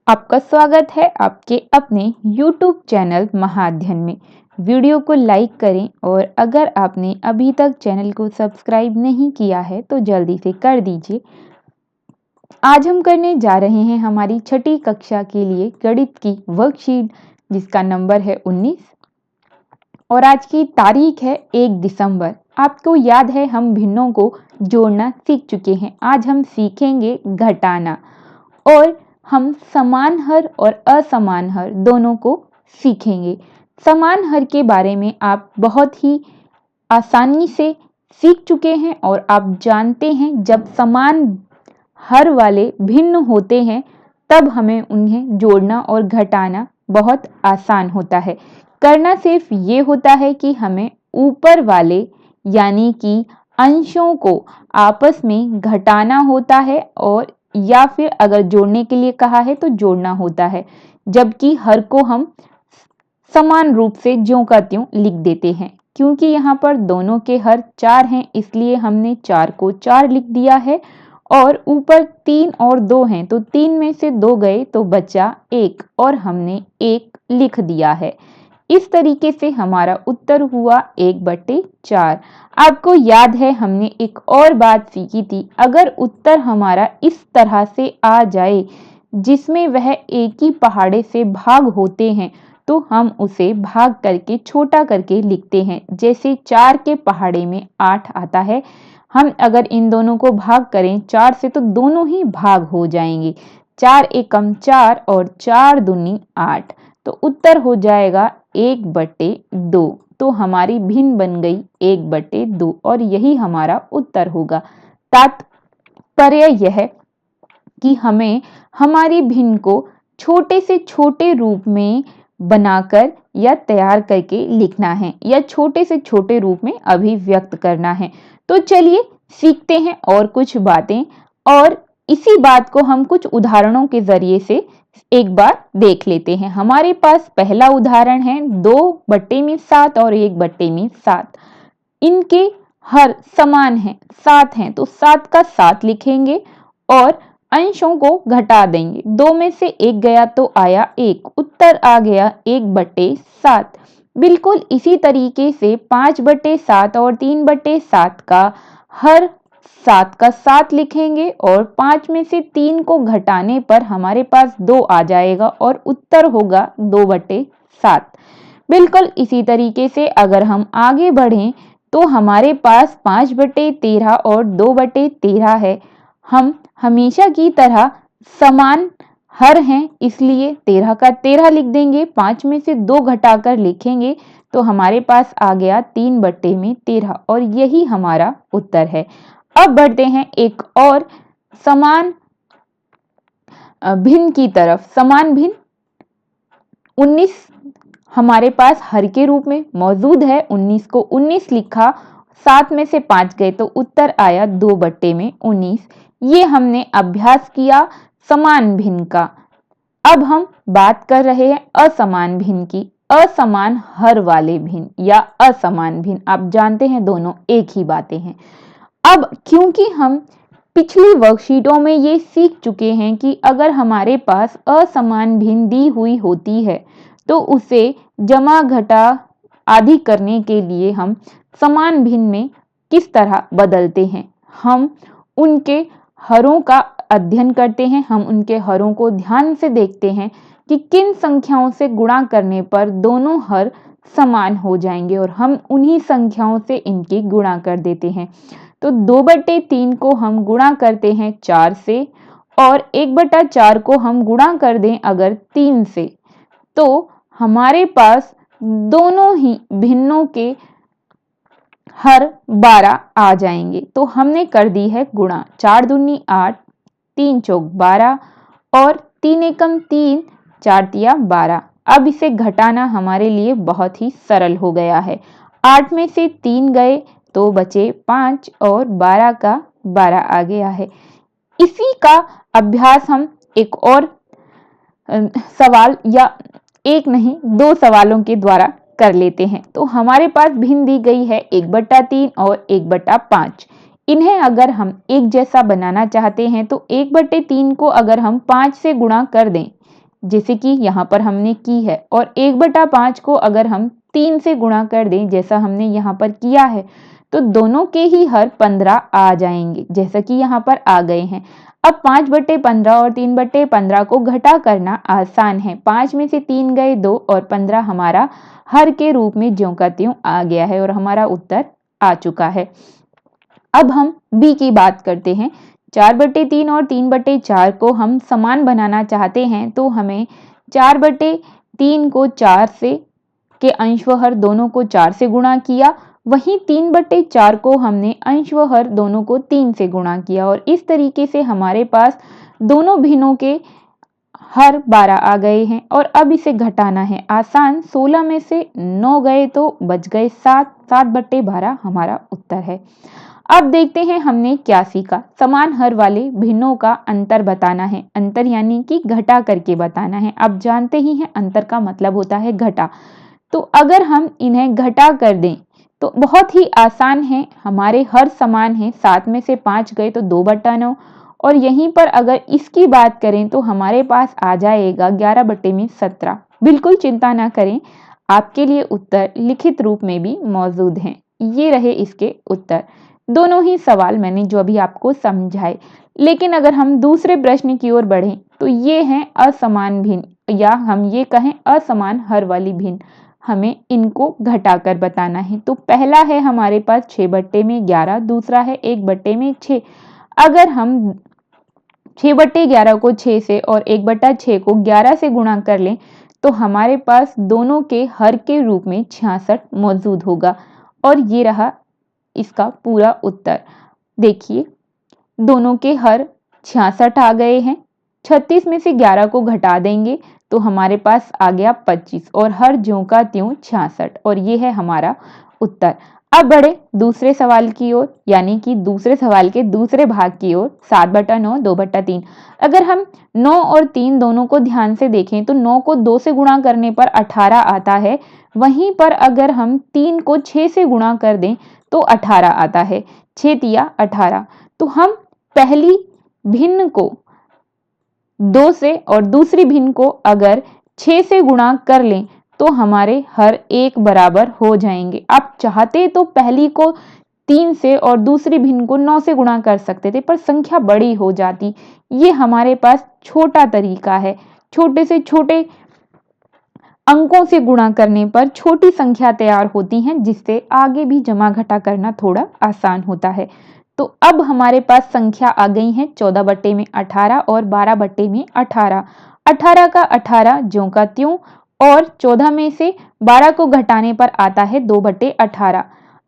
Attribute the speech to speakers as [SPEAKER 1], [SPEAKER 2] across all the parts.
[SPEAKER 1] आपका स्वागत है आपके अपने YouTube चैनल महाअध्ययन में। वीडियो को लाइक करें और अगर आपने अभी तक चैनल को सब्सक्राइब नहीं किया है तो जल्दी से कर दीजिए। आज हम करने जा रहे हैं हमारी छठी कक्षा के लिए गणित की वर्कशीट जिसका नंबर है 19 और आज की तारीख है 1 दिसंबर। आपको याद है हम भिन्नों को जोड़ना सीख चुके हैं। आज हम सीखेंगे घटाना और हम समान हर और असमान हर दोनों को सीखेंगे। समान हर के बारे में आप बहुत ही आसानी से सीख चुके हैं और आप जानते हैं जब समान हर वाले भिन्न होते हैं तब हमें उन्हें जोड़ना और घटाना बहुत आसान होता है। करना सिर्फ ये होता है कि हमें ऊपर वाले यानी कि अंशों को आपस में घटाना होता है और या फिर अगर जोड़ने के लिए कहा है तो जोड़ना होता है, जबकि हर को हम समान रूप से ज्यों का त्यों लिख देते हैं। क्योंकि यहाँ पर दोनों के हर 4 हैं इसलिए हमने 4 को 4 लिख दिया है और ऊपर 3 और 2 हैं तो 3 में से 2 गए तो बचा 1 और हमने 1 लिख दिया है। इस तरीके से हमारा उत्तर हुआ 1/4। आपको याद है हमने एक और बात सीखी थी, अगर उत्तर हमारा इस तरह से आ जाए जिसमें वह एक ही पहाड़े से भाग होते हैं तो हम उसे भाग करके छोटा करके लिखते हैं। जैसे 4 के पहाड़े में 8 आता है, हम अगर इन दोनों को भाग करें 4 से तो दोनों ही भाग हो जाएंगे। 4 एकम 4 और 4 दूनी 8 तो उत्तर हो जाएगा 1/2। तो हमारी भिन्न बन गई 1/2 और यही हमारा उत्तर होगा। तात्पर्य यह कि हमें हमारी भिन्न को छोटे से छोटे रूप में बनाकर या तैयार करके लिखना है या छोटे से छोटे रूप में अभिव्यक्त करना है। तो चलिए सीखते हैं और कुछ बातें और इसी बात को हम कुछ उदाहरणों के जरिए से एक बार देख लेते हैं। हमारे पास पहला उदाहरण है 2/7 और 1/7। इनके हर समान हैं, 7 हैं तो 7 का 7 लिखेंगे और अंशों को घटा देंगे। 2 में से 1 गया तो आया 1, उत्तर आ गया 1/7। बिल्कुल इसी तरीके से 5/7 और 3/7 का हर 7 का 7 लिखेंगे और 5 में से 3 को घटाने पर हमारे पास 2 आ जाएगा और उत्तर होगा 2/7। बिल्कुल इसी तरीके से अगर हम आगे बढ़ें तो हमारे पास 5/13 और 2/13 है। हम हमेशा की तरह समान हर हैं इसलिए 13 का 13 लिख देंगे। 5 में से 2 घटाकर लिखेंगे तो हमारे पास आ गया 3/13 और यही हमारा उत्तर है। अब बढ़ते हैं एक और समान भिन्न की तरफ। समान भिन्न 19 हमारे पास हर के रूप में मौजूद है। 19 को 19 लिखा, 7 में से 5 गए तो उत्तर आया 2/19। ये हमने अभ्यास किया समान भिन्न का। अब हम बात कर रहे हैं असमान भिन्न की। असमान हर वाले भिन्न या असमान भिन्न, आप जानते हैं दोनों एक ही बातें हैं। अब क्योंकि हम पिछली वर्कशीटों में ये सीख चुके हैं कि अगर हमारे पास असमान भिन्न दी हुई होती है तो उसे जमा घटा आदि करने के लिए हम समान भिन्न में किस तरह बदलते हैं। हम उनके हरों का अध्ययन करते हैं, हम उनके हरों को ध्यान से देखते हैं कि किन संख्याओं से गुणा करने पर दोनों हर समान हो जाएंगे और हम उन्हीं संख्याओं से इनकी गुणा कर देते हैं। तो 2/3 को हम गुणा करते हैं 4 से और 1/4 को हम गुणा कर दें अगर 3 से तो हमारे पास दोनों ही भिन्नों के हर 12 आ जाएंगे। तो हमने कर दी है गुणा। 4 दूनी 8, 3 चौक 12 और 3 एकम 3, 4 तिया 12। अब इसे घटाना हमारे लिए बहुत ही सरल हो गया है। 8 में से 3 गए तो बचे 5 और 12 का 12 आ गया है। इसी का अभ्यास हम एक और सवाल या एक नहीं 2 सवालों के द्वारा कर लेते हैं। तो हमारे पास भिन्न दी गई है 1/3 और 1/5। इन्हें अगर हम एक जैसा बनाना चाहते हैं तो 1/3 को अगर हम 5 से गुणा कर दें जैसे कि यहाँ पर हमने की है, और 1/5 को अगर हम 3 से गुणा कर दें जैसा हमने यहाँ पर किया है, तो दोनों के ही हर 15 आ जाएंगे, जैसा कि यहाँ पर आ गए हैं। अब 5/15 और 3/15 को घटा करना आसान है। 5 में से 3 गए 2 और 15 हमारा हर के रूप में ज्यों का त्यों आ गया है और हमारा उत्तर आ चुका है। अब हम बी की बात करते हैं। 4/3 और 3/4 को हम समान बनाना चाहते हैं, तो हमें 4/3 को 4 से के अंश व हर दोनों को 4 से गुणा किया, वहीं 3/4 को हमने अंश व हर दोनों को 3 से गुणा किया, और इस तरीके से हमारे पास दोनों भिन्नों के हर 12 आ गए हैं। और अब इसे घटाना है आसान। 16 में से 9 गए तो बच गए 7। 7/12 हमारा उत्तर है। अब देखते हैं हमने क्या सीखा। समान हर वाले भिन्नों का अंतर बताना है। अंतर यानी कि घटा करके बताना है। अब जानते ही हैं अंतर का मतलब होता है घटा। तो अगर हम इन्हें घटा कर दें तो बहुत ही आसान है। हमारे हर समान है। 7 में से 5 गए तो 2/9, और यहीं पर अगर इसकी बात करें तो हमारे पास आ जाएगा 11/17। बिल्कुल चिंता ना करें, आपके लिए उत्तर लिखित रूप में भी मौजूद हैं। ये रहे इसके उत्तर। दोनों ही सवाल मैंने जो अभी आपको समझाए। लेकिन अगर हम दूसरे प्रश्न की ओर बढ़ें तो ये हैं असमान भिन्न, या हम ये कहें असमान हर वाली भिन्न। हमें इनको घटाकर बताना है। तो पहला है हमारे पास 6/11, दूसरा है 1/6। अगर हम 6/11 को 6 से और 1/6 को 11 से गुणा कर लें तो हमारे पास दोनों के हर के रूप में 66 मौजूद होगा, और ये रहा इसका पूरा उत्तर। देखिए दोनों के हर 66 आ गए हैं। 36 में से 11 को घटा देंगे तो हमारे पास आ गया 25, और हर ज्यों का त्यों 66, और ये है हमारा उत्तर। अब बढ़े दूसरे सवाल की ओर, यानी कि दूसरे सवाल के दूसरे भाग की ओर। 7/9 2/3। अगर हम 9 और 3 दोनों को ध्यान से देखें तो 9 को 2 से गुणा करने पर 18 आता है, वहीं पर अगर हम 3 को 6 से गुणा कर दें तो 18 आता है। 6 तिया 18। तो हम पहली भिन्न को 2 से और दूसरी भिन्न को अगर 6 से गुणा कर लें तो हमारे हर एक बराबर हो जाएंगे। आप चाहते तो पहली को 3 से और दूसरी भिन्न को 9 से गुणा कर सकते थे, पर संख्या बड़ी हो जाती। ये हमारे पास छोटा तरीका है। छोटे से छोटे अंकों से गुणा करने पर छोटी संख्या तैयार होती हैं, जिससे आगे भी जमा घटा करना थोड़ा आसान होता है। तो अब हमारे पास संख्या आ गई है 14/18 और 12/18। 18 का 18 ज्यों का त्यों, और 14 में से 12 को घटाने पर आता है 2/18।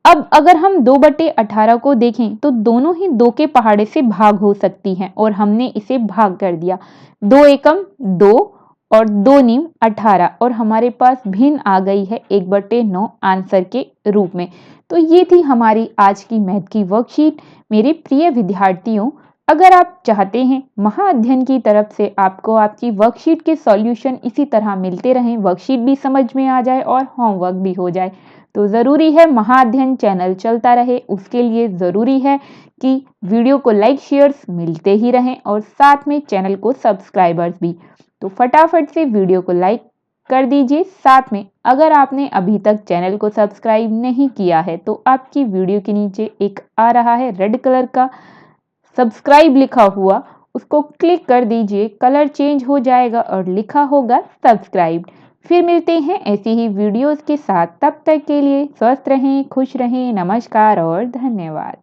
[SPEAKER 1] अब अगर हम 2/18 को देखें तो दोनों ही 2 के पहाड़े से भाग हो सकती हैं, और हमने इसे भाग कर दिया। 2 एकम 2 और 2 नीम 18, और हमारे पास भिन्न आ गई है 1/9 आंसर के रूप में। तो ये थी हमारी आज की मैथ की वर्कशीट। मेरे प्रिय विद्यार्थियों, अगर आप चाहते हैं महाअध्ययन की तरफ से आपको आपकी वर्कशीट के सॉल्यूशन इसी तरह मिलते रहें, वर्कशीट भी समझ में आ जाए और होमवर्क भी हो जाए, तो ज़रूरी है महाअध्ययन चैनल चलता रहे। उसके लिए ज़रूरी है कि वीडियो को लाइक शेयर्स मिलते ही रहें, और साथ में चैनल को सब्सक्राइबर्स भी। तो फटाफट से वीडियो को लाइक कर दीजिए। साथ में अगर आपने अभी तक चैनल को सब्सक्राइब नहीं किया है तो आपकी वीडियो के नीचे एक आ रहा है रेड कलर का सब्सक्राइब लिखा हुआ, उसको क्लिक कर दीजिए। कलर चेंज हो जाएगा और लिखा होगा सब्सक्राइब। फिर मिलते हैं ऐसी ही वीडियोस के साथ। तब तक के लिए स्वस्थ रहें, खुश रहें। नमस्कार और धन्यवाद।